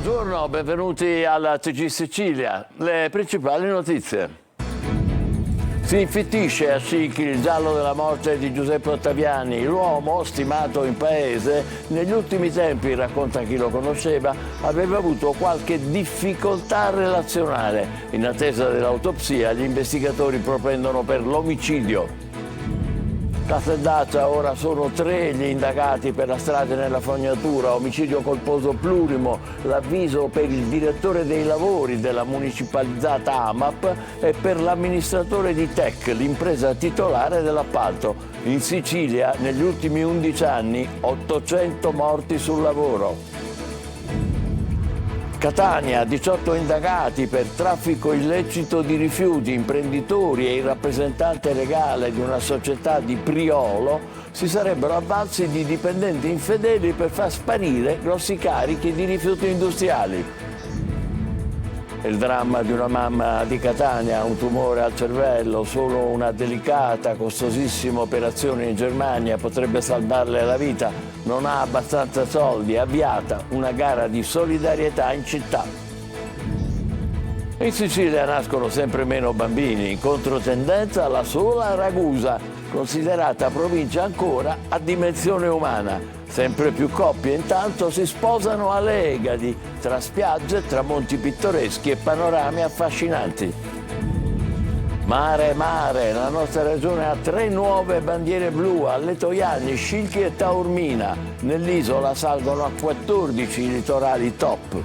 Buongiorno, benvenuti alla TG Sicilia. Le principali notizie. Si infittisce a Scicli il giallo della morte di Giuseppe Ottaviani. L'uomo, stimato in paese, negli ultimi tempi, racconta chi lo conosceva, aveva avuto qualche difficoltà relazionale. In attesa dell'autopsia, gli investigatori propendono per l'omicidio. Casteldaccia, ora sono 3 gli indagati per la strage nella fognatura, omicidio colposo plurimo, l'avviso per il direttore dei lavori della municipalizzata AMAP e per l'amministratore di Tech, l'impresa titolare dell'appalto. In Sicilia, negli ultimi 11 anni, 800 morti sul lavoro. Catania, 18 indagati per traffico illecito di rifiuti, imprenditori e il rappresentante legale di una società di Priolo si sarebbero avvalsi di dipendenti infedeli per far sparire grossi carichi di rifiuti industriali. Il dramma di una mamma di Catania, un tumore al cervello, solo una delicata, costosissima operazione in Germania potrebbe salvarle la vita. Non ha abbastanza soldi, avviata una gara di solidarietà in città. In Sicilia nascono sempre meno bambini, in controtendenza la sola Ragusa, considerata provincia ancora a dimensione umana. Sempre più coppie intanto si sposano alle Egadi, tra spiagge, tramonti pittoreschi e panorami affascinanti. Mare, mare, la nostra regione ha 3 nuove bandiere blu a Letojanni, Scilchi e Taormina. Nell'isola salgono a 14 i litorali top.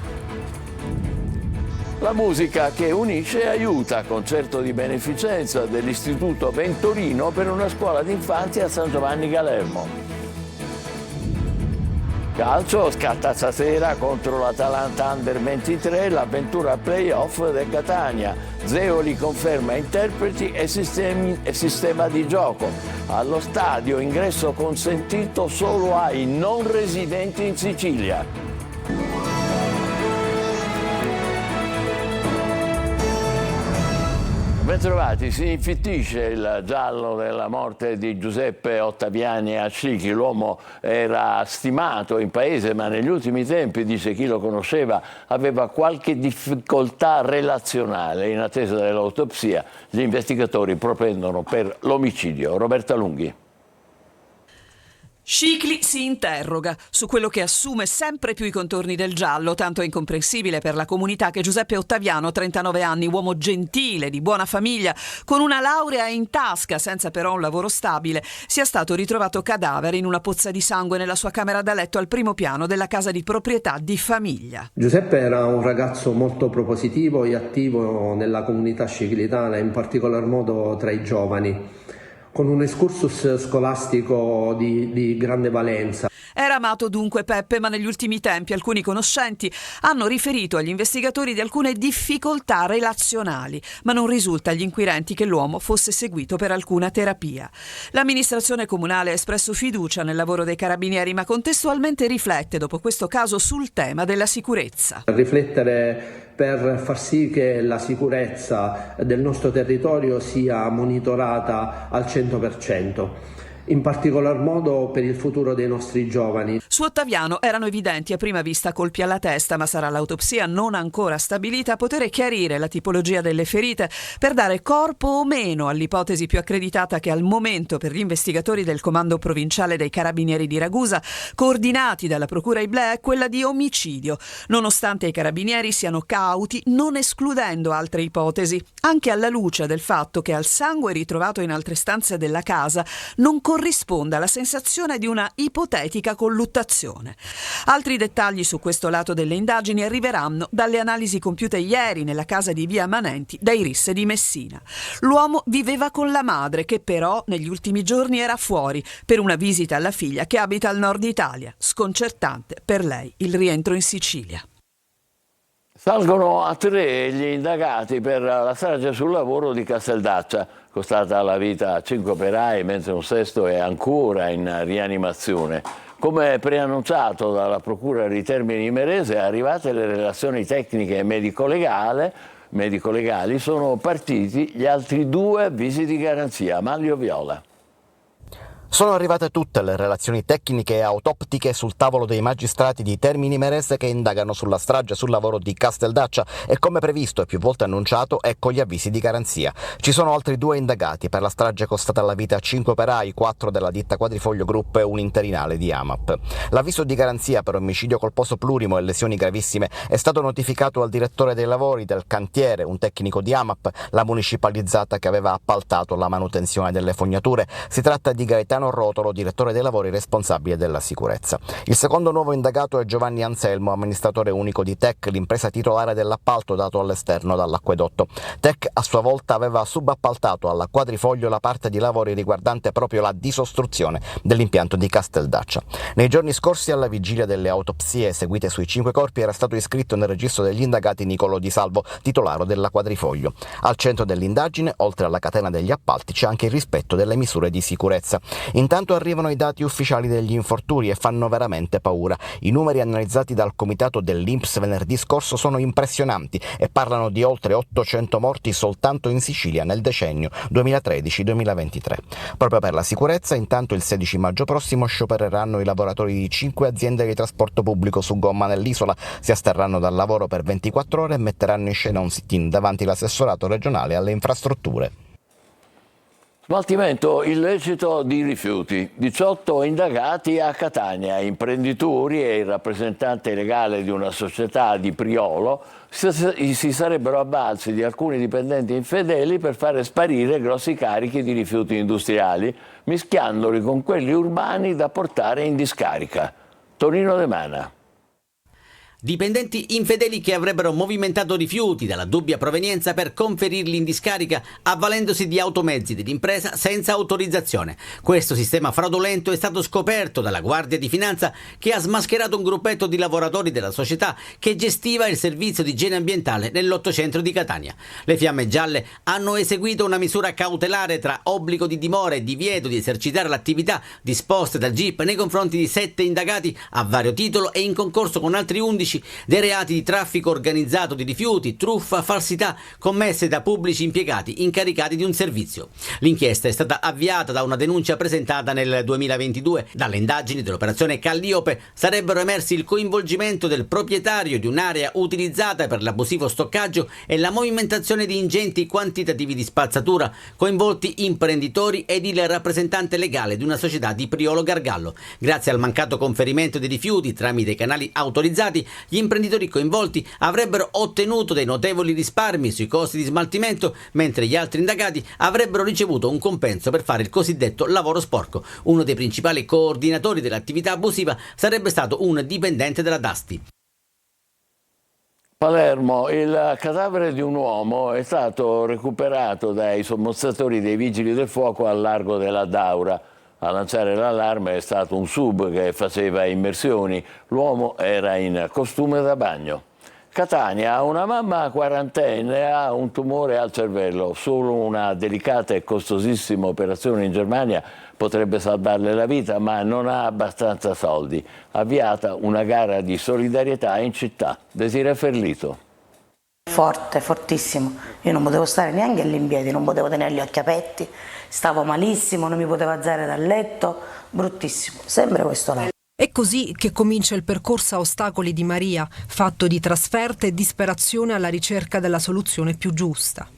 La musica che unisce e aiuta, concerto di beneficenza dell'Istituto Ventorino per una scuola d'infanzia a San Giovanni Galermo. Calcio, scatta stasera contro l'Atalanta Under 23 l'avventura playoff del Catania. Zeoli conferma interpreti e sistema di gioco. Allo stadio ingresso consentito solo ai non residenti in Sicilia. Bentrovati, si infittisce il giallo della morte di Giuseppe Ottaviani a Scicli. L'uomo era stimato in paese, ma negli ultimi tempi, dice chi lo conosceva, aveva qualche difficoltà relazionale. In attesa dell'autopsia, gli investigatori propendono per l'omicidio. Roberta Lunghi. Scicli si interroga su quello che assume sempre più i contorni del giallo, tanto è incomprensibile per la comunità che Giuseppe Ottaviano, 39 anni, uomo gentile, di buona famiglia, con una laurea in tasca, senza però un lavoro stabile, sia stato ritrovato cadavere in una pozza di sangue nella sua camera da letto al primo piano della casa di proprietà di famiglia. Giuseppe era un ragazzo molto propositivo e attivo nella comunità sciclitana, in particolar modo tra i giovani, con un excursus scolastico di grande valenza. Era amato dunque Peppe, ma negli ultimi tempi alcuni conoscenti hanno riferito agli investigatori di alcune difficoltà relazionali, ma non risulta agli inquirenti che l'uomo fosse seguito per alcuna terapia. L'amministrazione comunale ha espresso fiducia nel lavoro dei carabinieri, ma contestualmente riflette dopo questo caso sul tema della sicurezza. Riflettere per far sì che la sicurezza del nostro territorio sia monitorata al 100%. In particolar modo per il futuro dei nostri giovani. Su Ottaviano erano evidenti a prima vista colpi alla testa, ma sarà l'autopsia non ancora stabilita a poter chiarire la tipologia delle ferite per dare corpo o meno all'ipotesi più accreditata che al momento per gli investigatori del Comando Provinciale dei Carabinieri di Ragusa, coordinati dalla Procura Iblè, è quella di omicidio, nonostante i carabinieri siano cauti, non escludendo altre ipotesi, anche alla luce del fatto che al sangue ritrovato in altre stanze della casa non corrisponda alla sensazione di una ipotetica colluttazione. Altri dettagli su questo lato delle indagini arriveranno dalle analisi compiute ieri nella casa di Via Manenti dai RIS di Messina. L'uomo viveva con la madre, che però negli ultimi giorni era fuori per una visita alla figlia che abita al nord Italia. Sconcertante per lei il rientro in Sicilia. Salgono a 3 gli indagati per la strage sul lavoro di Casteldaccia, costata la vita a 5 operai, mentre un sesto è ancora in rianimazione. Come preannunciato dalla Procura di Termini Imerese, arrivate le relazioni tecniche e medico-legali, sono partiti gli altri 2 avvisi di garanzia. Manlio Viola. Sono arrivate tutte le relazioni tecniche e autoptiche sul tavolo dei magistrati di Termini Imerese che indagano sulla strage sul lavoro di Casteldaccia e, come previsto e più volte annunciato, ecco gli avvisi di garanzia. Ci sono altri 2 indagati per la strage costata la vita a 5 operai, 4 della ditta Quadrifoglio Group e un interinale di AMAP. L'avviso di garanzia per omicidio colposo plurimo e lesioni gravissime è stato notificato al direttore dei lavori del cantiere, un tecnico di AMAP, la municipalizzata che aveva appaltato la manutenzione delle fognature. Si tratta di Gaetano Rotolo, direttore dei lavori responsabile della sicurezza. Il secondo nuovo indagato è Giovanni Anselmo, amministratore unico di TEC, l'impresa titolare dell'appalto dato all'esterno dall'acquedotto. TEC a sua volta aveva subappaltato alla Quadrifoglio la parte di lavori riguardante proprio la disostruzione dell'impianto di Casteldaccia. Nei giorni scorsi, alla vigilia delle autopsie eseguite sui 5 corpi, era stato iscritto nel registro degli indagati Nicolò Di Salvo, titolare della Quadrifoglio. Al centro dell'indagine, oltre alla catena degli appalti, c'è anche il rispetto delle misure di sicurezza. Intanto arrivano i dati ufficiali degli infortuni e fanno veramente paura. I numeri analizzati dal comitato dell'INPS venerdì scorso sono impressionanti e parlano di oltre 800 morti soltanto in Sicilia nel decennio 2013-2023. Proprio per la sicurezza, intanto il 16 maggio prossimo sciopereranno i lavoratori di 5 aziende di trasporto pubblico su gomma nell'isola, si asterranno dal lavoro per 24 ore e metteranno in scena un sit-in davanti l'assessorato regionale alle infrastrutture. Smaltimento illecito di rifiuti. 18 indagati a Catania, imprenditori e il rappresentante legale di una società di Priolo si sarebbero avvalsi di alcuni dipendenti infedeli per fare sparire grossi carichi di rifiuti industriali, mischiandoli con quelli urbani da portare in discarica. Tonino De Mana. Dipendenti infedeli che avrebbero movimentato rifiuti dalla dubbia provenienza per conferirli in discarica avvalendosi di automezzi dell'impresa senza autorizzazione. Questo sistema fraudolento è stato scoperto dalla Guardia di Finanza, che ha smascherato un gruppetto di lavoratori della società che gestiva il servizio di igiene ambientale nell'800 di Catania. Le Fiamme Gialle hanno eseguito una misura cautelare tra obbligo di dimora e divieto di esercitare l'attività disposte dal GIP nei confronti di 7 indagati a vario titolo e in concorso con altri 11 dei reati di traffico organizzato di rifiuti, truffa, falsità commesse da pubblici impiegati incaricati di un servizio. L'inchiesta è stata avviata da una denuncia presentata nel 2022. Dalle indagini dell'operazione Calliope sarebbero emersi il coinvolgimento del proprietario di un'area utilizzata per l'abusivo stoccaggio e la movimentazione di ingenti quantitativi di spazzatura, coinvolti imprenditori ed il rappresentante legale di una società di Priolo Gargallo. Grazie al mancato conferimento dei rifiuti tramite i canali autorizzati, gli imprenditori coinvolti avrebbero ottenuto dei notevoli risparmi sui costi di smaltimento, mentre gli altri indagati avrebbero ricevuto un compenso per fare il cosiddetto lavoro sporco. Uno dei principali coordinatori dell'attività abusiva sarebbe stato un dipendente della Dasti. Palermo, il cadavere di un uomo è stato recuperato dai sommozzatori dei Vigili del Fuoco al largo della Daura. A lanciare l'allarme è stato un sub che faceva immersioni. L'uomo era in costume da bagno. Catania, una mamma quarantenne ha un tumore al cervello. Solo una delicata e costosissima operazione in Germania potrebbe salvarle la vita, ma non ha abbastanza soldi. Avviata una gara di solidarietà in città. Desiree Ferlito. Forte, fortissimo. Io non potevo stare neanche lì in piedi, non potevo tenere gli occhi aperti, stavo malissimo, non mi potevo alzare dal letto, bruttissimo, sempre questo là. È così che comincia il percorso a ostacoli di Maria, fatto di trasferte e disperazione alla ricerca della soluzione più giusta.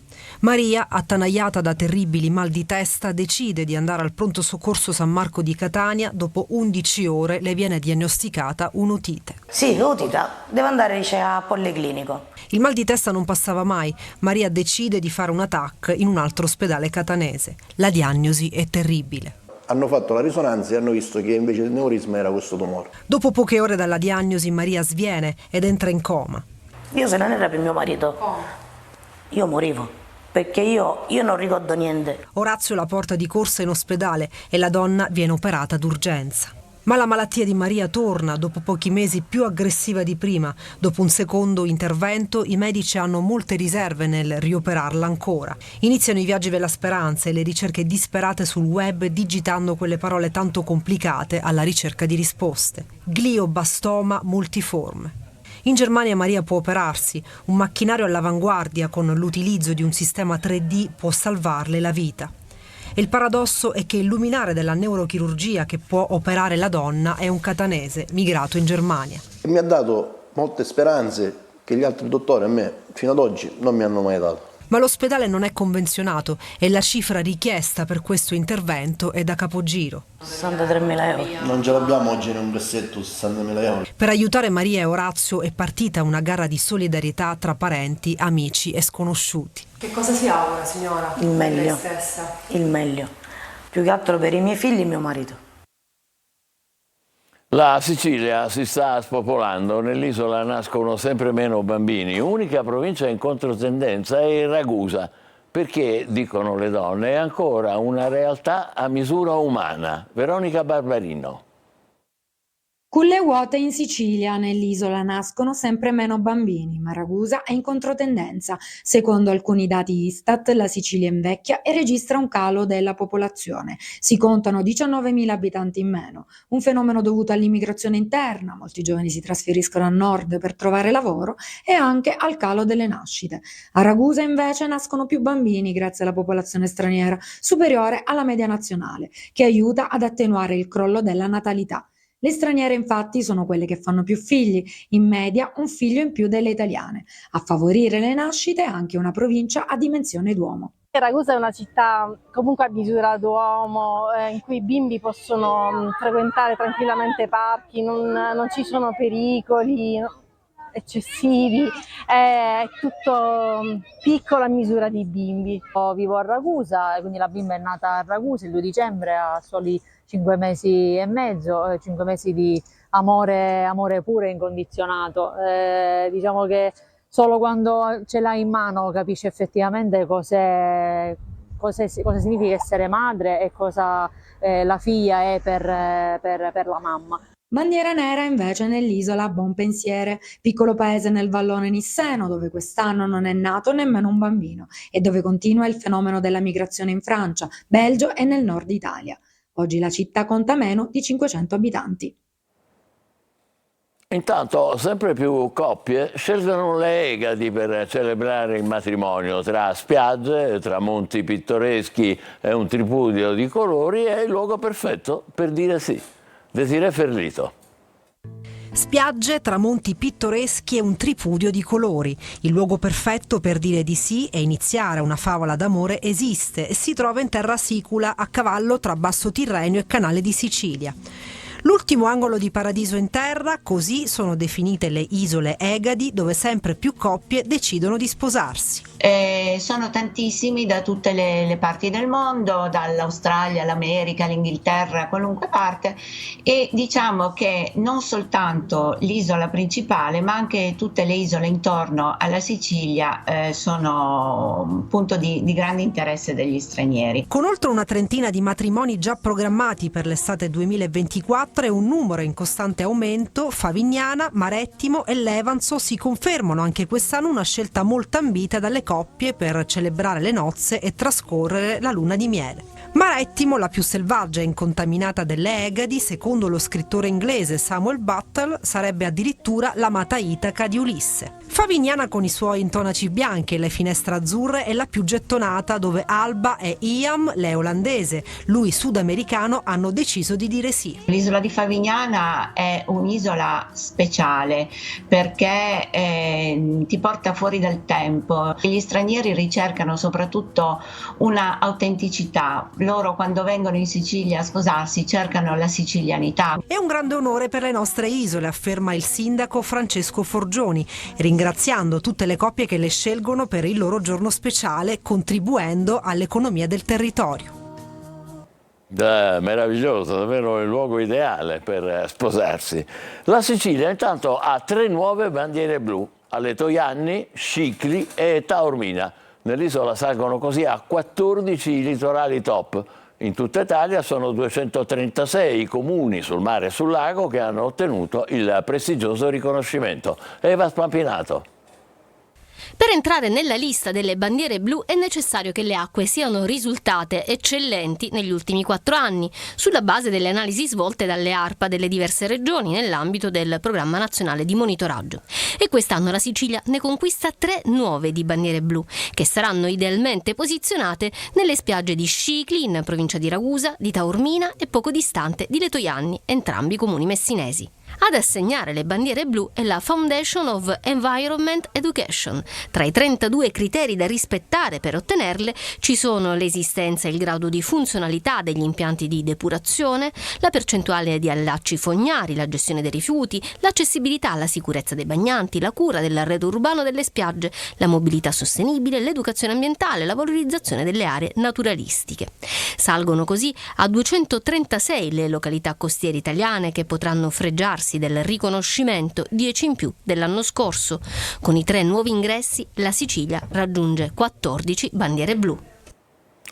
Maria, attanagliata da terribili mal di testa, decide di andare al pronto soccorso San Marco di Catania. Dopo 11 ore le viene diagnosticata un'otite. Sì, otite, devo andare a Policlinico. Il mal di testa non passava mai. Maria decide di fare una TAC in un altro ospedale catanese. La diagnosi è terribile. Hanno fatto la risonanza e hanno visto che invece l'aneurisma era questo tumore. Dopo poche ore dalla diagnosi Maria sviene ed entra in coma. Io, se non era per mio marito, io morivo. Perché io non ricordo niente. Orazio la porta di corsa in ospedale e la donna viene operata d'urgenza. Ma la malattia di Maria torna dopo pochi mesi, più aggressiva di prima. Dopo un secondo intervento i medici hanno molte riserve nel rioperarla ancora. Iniziano i viaggi della speranza e le ricerche disperate sul web, digitando quelle parole tanto complicate alla ricerca di risposte. Glioblastoma multiforme. In Germania Maria può operarsi. Un macchinario all'avanguardia con l'utilizzo di un sistema 3D può salvarle la vita. E il paradosso è che il luminare della neurochirurgia che può operare la donna è un catanese migrato in Germania. Mi ha dato molte speranze che gli altri dottori a me fino ad oggi non mi hanno mai dato. Ma l'ospedale non è convenzionato e la cifra richiesta per questo intervento è da capogiro. 63.000 euro. Non ce l'abbiamo oggi in un cassetto 60.000 euro. Per aiutare Maria e Orazio è partita una gara di solidarietà tra parenti, amici e sconosciuti. Che cosa si augura, signora? Il meglio. Per lei stessa? Il meglio. Più che altro per i miei figli e mio marito. La Sicilia si sta spopolando, nell'isola nascono sempre meno bambini. Unica provincia in controtendenza è Ragusa, perché, dicono le donne, è ancora una realtà a misura umana. Veronica Barbarino. Culle vuote in Sicilia, nell'isola nascono sempre meno bambini, ma Ragusa è in controtendenza. Secondo alcuni dati Istat, la Sicilia invecchia e registra un calo della popolazione. Si contano 19.000 abitanti in meno, un fenomeno dovuto all'immigrazione interna, molti giovani si trasferiscono a nord per trovare lavoro, e anche al calo delle nascite. A Ragusa invece nascono più bambini grazie alla popolazione straniera, superiore alla media nazionale, che aiuta ad attenuare il crollo della natalità. Le straniere infatti sono quelle che fanno più figli, in media un figlio in più delle italiane. A favorire le nascite anche una provincia a dimensione d'uomo. Ragusa è una città comunque a misura d'uomo, in cui i bimbi possono frequentare tranquillamente parchi, non ci sono pericoli eccessivi, è tutto piccolo a misura di bimbi. Vivo a Ragusa, quindi la bimba è nata a Ragusa il 2 dicembre, ha soli 5 mesi e mezzo, 5 mesi di amore puro e incondizionato. Diciamo che solo quando ce l'hai in mano capisci effettivamente cosa significa essere madre e cosa la figlia è per la mamma. Bandiera nera invece nell'isola Bonpensiere, piccolo paese nel vallone nisseno dove quest'anno non è nato nemmeno un bambino e dove continua il fenomeno della migrazione in Francia, Belgio e nel nord Italia. Oggi la città conta meno di 500 abitanti. Intanto sempre più coppie scelgono le Egadi per celebrare il matrimonio. Tra spiagge, tramonti pittoreschi e un tripudio di colori è il luogo perfetto per dire sì. Desirée Ferlito. Spiagge, tramonti pittoreschi e un tripudio di colori. Il luogo perfetto per dire di sì e iniziare una favola d'amore esiste e si trova in terra sicula a cavallo tra Basso Tirrenio e Canale di Sicilia. L'ultimo angolo di paradiso in terra, così sono definite le isole Egadi, dove sempre più coppie decidono di sposarsi. Sono tantissimi da tutte le parti del mondo, dall'Australia, l'America, l'Inghilterra, qualunque parte, e diciamo che non soltanto l'isola principale ma anche tutte le isole intorno alla Sicilia sono un punto di grande interesse degli stranieri. Con oltre una trentina di matrimoni già programmati per l'estate 2024 e un numero in costante aumento, Favignana, Marettimo e Levanzo si confermano anche quest'anno una scelta molto ambita dalle coppie per celebrare le nozze e trascorrere la luna di miele. Marettimo, la più selvaggia e incontaminata delle Egadi, secondo lo scrittore inglese Samuel Butler, sarebbe addirittura l'amata Itaca di Ulisse. Favignana, con i suoi intonaci bianchi e le finestre azzurre, è la più gettonata, dove Alba e Iam, lei olandese, lui sudamericano, hanno deciso di dire sì. L'isola di Favignana è un'isola speciale perché ti porta fuori dal tempo. Gli stranieri ricercano soprattutto una autenticità. Loro, quando vengono in Sicilia a sposarsi, cercano la sicilianità. È un grande onore per le nostre isole, afferma il sindaco Francesco Forgioni, ringraziando tutte le coppie che le scelgono per il loro giorno speciale, contribuendo all'economia del territorio. Meraviglioso, davvero il luogo ideale per sposarsi. La Sicilia intanto ha 3 nuove bandiere blu, alle Toianni, Scicli e Taormina. Nell'isola salgono così a 14 i litorali top. In tutta Italia sono 236 i comuni sul mare e sul lago che hanno ottenuto il prestigioso riconoscimento. Eva Spampinato. Per entrare nella lista delle bandiere blu è necessario che le acque siano risultate eccellenti negli ultimi 4 anni, sulla base delle analisi svolte dalle ARPA delle diverse regioni nell'ambito del Programma Nazionale di Monitoraggio. E quest'anno la Sicilia ne conquista 3 nuove di bandiere blu, che saranno idealmente posizionate nelle spiagge di Scicli, in provincia di Ragusa, di Taormina e poco distante di Letojanni, entrambi comuni messinesi. Ad assegnare le bandiere blu è la Foundation of Environment Education. Tra i 32 criteri da rispettare per ottenerle ci sono l'esistenza e il grado di funzionalità degli impianti di depurazione, la percentuale di allacci fognari, la gestione dei rifiuti, l'accessibilità, la sicurezza dei bagnanti, la cura dell'arredo urbano delle spiagge, la mobilità sostenibile, l'educazione ambientale, la valorizzazione delle aree naturalistiche. Salgono così a 236 le località costiere italiane che potranno fregiarsi del riconoscimento, 10 in più dell'anno scorso. Con i 3 nuovi ingressi la Sicilia raggiunge 14 bandiere blu.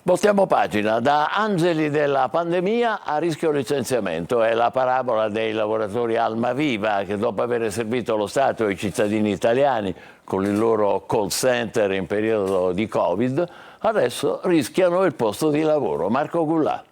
Voltiamo pagina. Da angeli della pandemia a rischio licenziamento è la parabola dei lavoratori Almaviva che, dopo aver servito lo Stato e i cittadini italiani con il loro call center in periodo di Covid, adesso rischiano il posto di lavoro. Marco Gullà.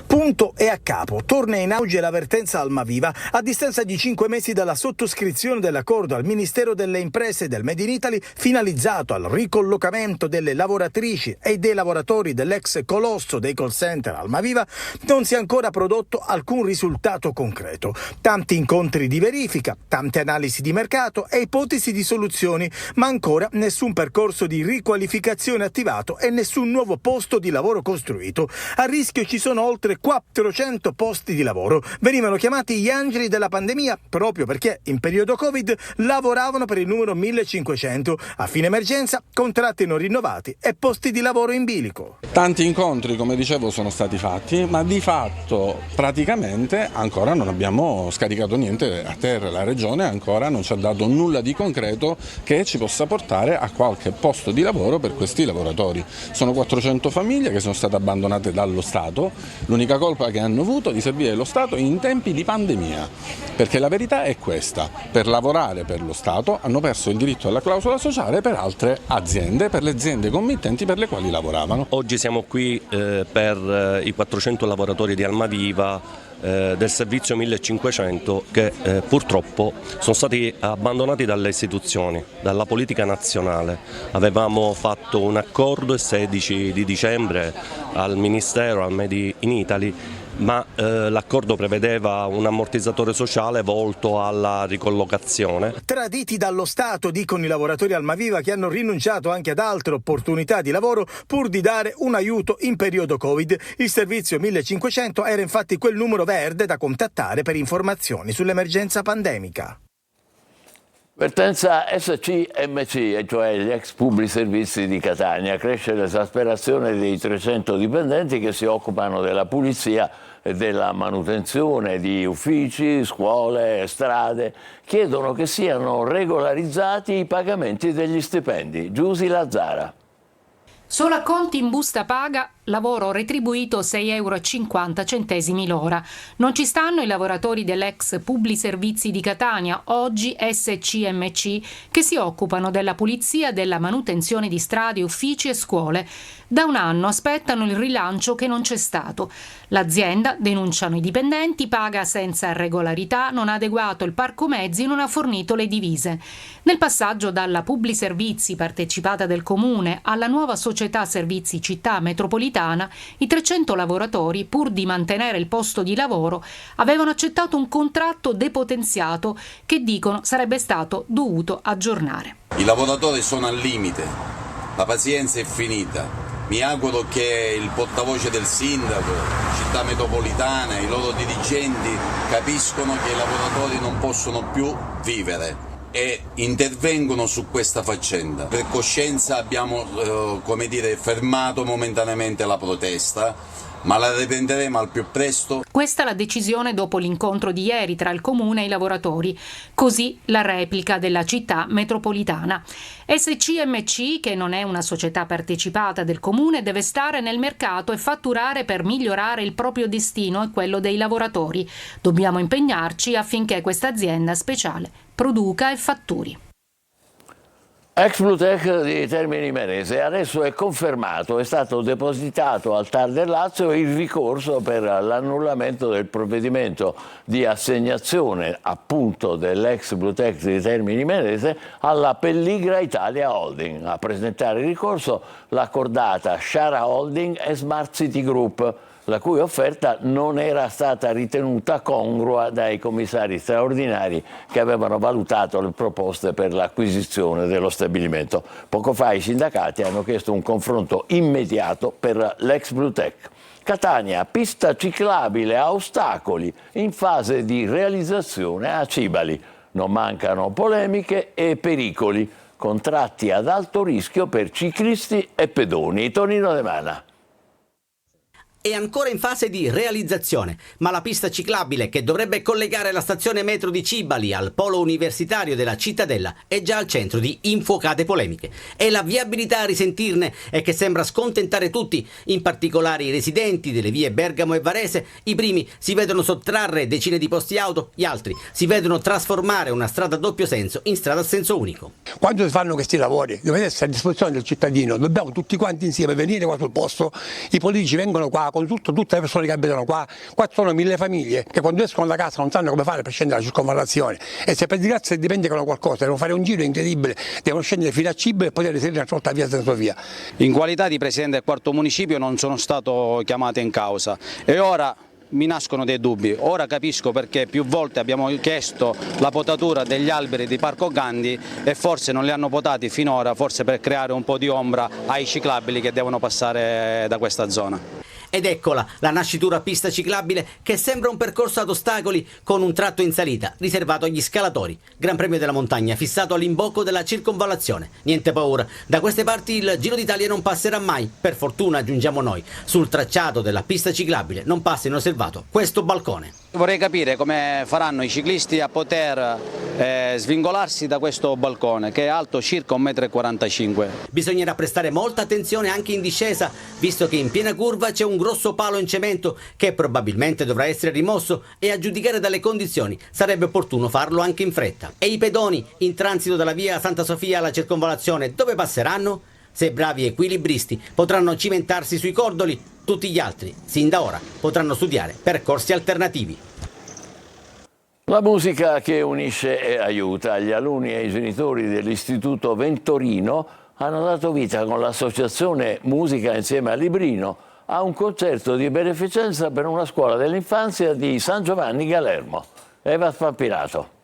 Punto e a capo. Torna in auge l'avvertenza Almaviva a distanza di 5 mesi dalla sottoscrizione dell'accordo al Ministero delle Imprese e del Made in Italy finalizzato al ricollocamento delle lavoratrici e dei lavoratori dell'ex colosso dei call center Almaviva. Non si è ancora prodotto alcun risultato concreto. Tanti incontri di verifica, tante analisi di mercato e ipotesi di soluzioni, ma ancora nessun percorso di riqualificazione attivato e nessun nuovo posto di lavoro costruito. A rischio ci sono oltre 400 posti di lavoro. Venivano chiamati gli angeli della pandemia proprio perché in periodo Covid lavoravano per il numero 1500. A fine emergenza contratti non rinnovati e posti di lavoro in bilico. Tanti incontri, come dicevo, sono stati fatti, ma di fatto praticamente ancora non abbiamo scaricato niente a terra. La Regione ancora non ci ha dato nulla di concreto che ci possa portare a qualche posto di lavoro per questi lavoratori. Sono 400 famiglie che sono state abbandonate dallo Stato. L'unica colpa che hanno avuto di servire lo Stato in tempi di pandemia, perché la verità è questa: per lavorare per lo Stato hanno perso il diritto alla clausola sociale per altre aziende, per le aziende committenti per le quali lavoravano. Oggi siamo qui per i 400 lavoratori di Almaviva del servizio 1500 che purtroppo sono stati abbandonati dalle istituzioni, dalla politica nazionale. Avevamo fatto un accordo il 16 di dicembre al Ministero, al Made in Italy, ma l'accordo prevedeva un ammortizzatore sociale volto alla ricollocazione. Traditi dallo Stato, dicono i lavoratori Almaviva, che hanno rinunciato anche ad altre opportunità di lavoro pur di dare un aiuto in periodo Covid. Il servizio 1500 era infatti quel numero verde da contattare per informazioni sull'emergenza pandemica. Vertenza SCMC, cioè gli ex Publi Servizi di Catania. Cresce l'esasperazione dei 300 dipendenti che si occupano della pulizia e della manutenzione di uffici, scuole, strade. Chiedono che siano regolarizzati i pagamenti degli stipendi. Giusy Lazzara. Solo acconti in busta paga, lavoro retribuito 6,50 € l'ora. Non ci stanno i lavoratori dell'ex Publi Servizi di Catania, oggi SCMC, che si occupano della pulizia e della manutenzione di strade, uffici e scuole. Da un anno aspettano il rilancio che non c'è stato. L'azienda, denunciano i dipendenti, paga senza regolarità, non ha adeguato il parco mezzi, non ha fornito le divise. Nel passaggio dalla Publi Servizi partecipata del Comune alla nuova società Servizi Città Metropolitana, i 300 lavoratori, pur di mantenere il posto di lavoro, avevano accettato un contratto depotenziato che dicono sarebbe stato dovuto aggiornare. I lavoratori sono al limite, la pazienza è finita. Mi auguro che il portavoce del sindaco, città metropolitana, i loro dirigenti capiscono che i lavoratori non possono più vivere e intervengono su questa faccenda. Per coscienza abbiamo fermato momentaneamente la protesta, ma la riprenderemo al più presto. Questa è la decisione dopo l'incontro di ieri tra il Comune e i lavoratori, così la replica della città metropolitana. SCMC, che non è una società partecipata del Comune, deve stare nel mercato e fatturare per migliorare il proprio destino e quello dei lavoratori. Dobbiamo impegnarci affinché questa azienda speciale produca e fatturi. Ex Blutech di Termini Imerese, adesso è confermato, è stato depositato al TAR del Lazio il ricorso per l'annullamento del provvedimento di assegnazione appunto dell'ex Blutech di Termini Imerese alla Pelligra Italia Holding. A presentare il ricorso la cordata Shara Holding e Smart City Group, la cui offerta non era stata ritenuta congrua dai commissari straordinari che avevano valutato le proposte per l'acquisizione dello stabilimento. Poco fa i sindacati hanno chiesto un confronto immediato per l'ex Blutech. Catania, pista ciclabile a ostacoli in fase di realizzazione a Cibali. Non mancano polemiche e pericoli, contratti ad alto rischio per ciclisti e pedoni. Tonino De Mana. È ancora in fase di realizzazione, ma la pista ciclabile che dovrebbe collegare la stazione metro di Cibali al polo universitario della Cittadella è già al centro di infuocate polemiche. È la viabilità a risentirne e che sembra scontentare tutti, in particolare i residenti delle vie Bergamo e Varese. I primi si vedono sottrarre decine di posti auto, gli altri si vedono trasformare una strada a doppio senso in strada a senso unico. Quando si fanno questi lavori deve essere a disposizione del cittadino, dobbiamo tutti quanti insieme venire qua sul posto, i politici vengono qua con tutte le persone che abitano qua sono 1000 famiglie che quando escono da casa non sanno come fare per scendere la circonvallazione e se per disgrazia dimenticano qualcosa devono fare un giro incredibile, devono scendere fino a Cibali e poter risalire una volta via senza via. In qualità di presidente del quarto municipio non sono stato chiamato in causa e ora mi nascono dei dubbi. Ora capisco perché più volte abbiamo chiesto la potatura degli alberi di Parco Gandhi e forse non li hanno potati finora, forse per creare un po' di ombra ai ciclabili che devono passare da questa zona. Ed eccola, la nascitura pista ciclabile che sembra un percorso ad ostacoli con un tratto in salita riservato agli scalatori. Gran Premio della Montagna fissato all'imbocco della circonvallazione. Niente paura, da queste parti il Giro d'Italia non passerà mai. Per fortuna, aggiungiamo noi, sul tracciato della pista ciclabile non passa inosservato questo balcone. Vorrei capire come faranno i ciclisti a poter svincolarsi da questo balcone che è alto circa 1,45 m. Bisognerà prestare molta attenzione anche in discesa, visto che in piena curva c'è un grosso palo in cemento che probabilmente dovrà essere rimosso e a giudicare dalle condizioni sarebbe opportuno farlo anche in fretta. E i pedoni in transito dalla via Santa Sofia alla circonvallazione dove passeranno? Se bravi equilibristi potranno cimentarsi sui cordoli, tutti gli altri, sin da ora, potranno studiare percorsi alternativi. La musica che unisce e aiuta. Gli alunni e i genitori dell'Istituto Ventorino hanno dato vita con l'associazione Musica Insieme a Librino a un concerto di beneficenza per una scuola dell'infanzia di San Giovanni Galermo. Eva Spampinato.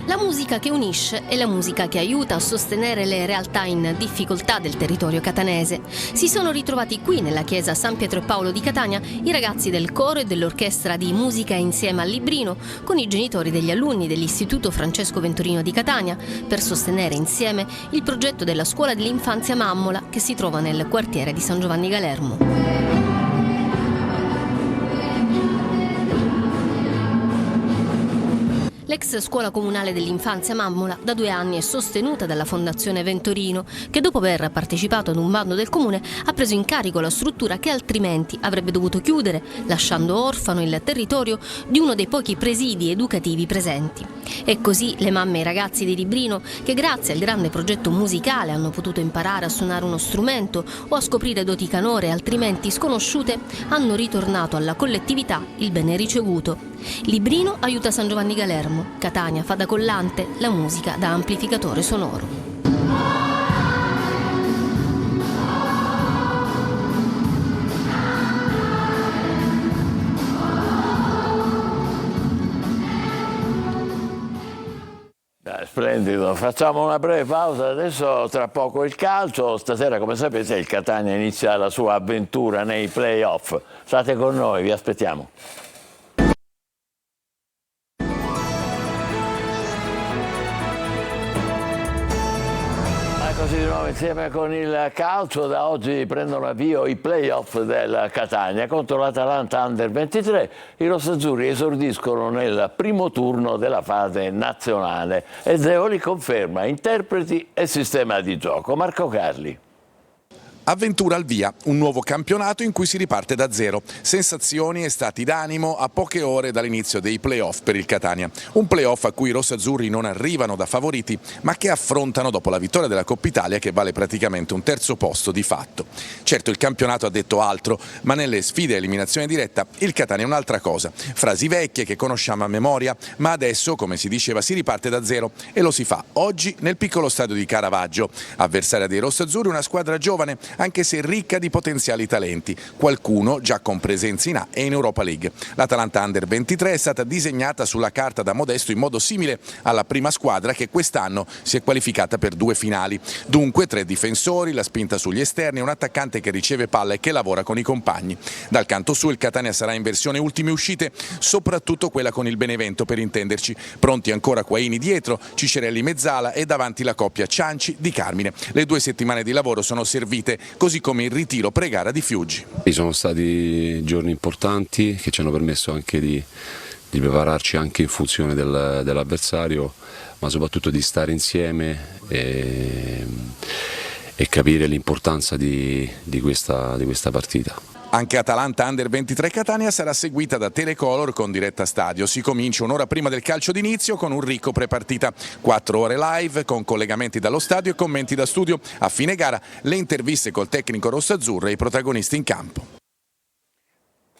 La musica che unisce è la musica che aiuta a sostenere le realtà in difficoltà del territorio catanese. Si sono ritrovati qui nella chiesa San Pietro e Paolo di Catania i ragazzi del coro e dell'orchestra di Musica Insieme al Librino con i genitori degli alunni dell'Istituto Francesco Ventorino di Catania per sostenere insieme il progetto della scuola dell'infanzia Mammola che si trova nel quartiere di San Giovanni Galermo. L'ex scuola comunale dell'infanzia Mammola da 2 anni è sostenuta dalla Fondazione Ventorino, che dopo aver partecipato ad un bando del comune ha preso in carico la struttura che altrimenti avrebbe dovuto chiudere, lasciando orfano il territorio di uno dei pochi presidi educativi presenti. E così le mamme e i ragazzi di Librino, che grazie al grande progetto musicale hanno potuto imparare a suonare uno strumento o a scoprire doti canore altrimenti sconosciute, hanno ritornato alla collettività il bene ricevuto. Librino aiuta San Giovanni Galermo, Catania fa da collante, la musica da amplificatore sonoro. Splendido, facciamo una breve pausa, adesso tra poco il calcio. Stasera, come sapete, il Catania inizia la sua avventura nei play-off. State con noi, vi aspettiamo. Così di nuovo insieme con il calcio. Da oggi prendono avvio i play-off del Catania contro l'Atalanta Under 23. I rossazzurri esordiscono nel primo turno della fase nazionale e Zeoli conferma interpreti e sistema di gioco. Marco Carli. Avventura al via, un nuovo campionato in cui si riparte da zero. Sensazioni e stati d'animo a poche ore dall'inizio dei play-off per il Catania. Un play-off a cui i rossazzurri non arrivano da favoriti, ma che affrontano dopo la vittoria della Coppa Italia, che vale praticamente un terzo posto di fatto. Certo, il campionato ha detto altro, ma nelle sfide a eliminazione diretta il Catania è un'altra cosa. Frasi vecchie che conosciamo a memoria, ma adesso, come si diceva, si riparte da zero e lo si fa oggi nel piccolo stadio di Caravaggio. Avversaria dei rossazzurri, una squadra giovane, anche se ricca di potenziali talenti, qualcuno già con presenze in A e in Europa League. L'Atalanta Under 23 è stata disegnata sulla carta da Modesto in modo simile alla prima squadra che quest'anno si è qualificata per 2 finali. Dunque 3 difensori, la spinta sugli esterni e un attaccante che riceve palla e che lavora con i compagni. Dal canto su il Catania sarà in versione ultime uscite, soprattutto quella con il Benevento per intenderci. Pronti ancora Quaini dietro, Cicerelli mezzala e davanti la coppia Cianci-Di Carmine. Le 2 settimane di lavoro sono servite, così come il ritiro pre-gara di Fiuggi. Sono stati giorni importanti che ci hanno permesso anche di prepararci anche in funzione dell'avversario, ma soprattutto di stare insieme e capire l'importanza di questa partita. Anche Atalanta Under 23 Catania sarà seguita da Telecolor con diretta stadio. Si comincia un'ora prima del calcio d'inizio con un ricco prepartita. 4 ore live con collegamenti dallo stadio e commenti da studio. A fine gara le interviste col tecnico rossazzurro e i protagonisti in campo.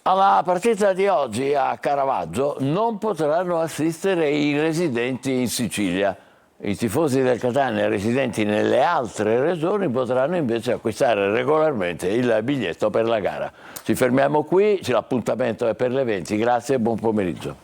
Alla partita di oggi a Caravaggio non potranno assistere i residenti in Sicilia. I tifosi del Catania residenti nelle altre regioni potranno invece acquistare regolarmente il biglietto per la gara. Ci fermiamo qui, l'appuntamento è per le 20. Grazie e buon pomeriggio.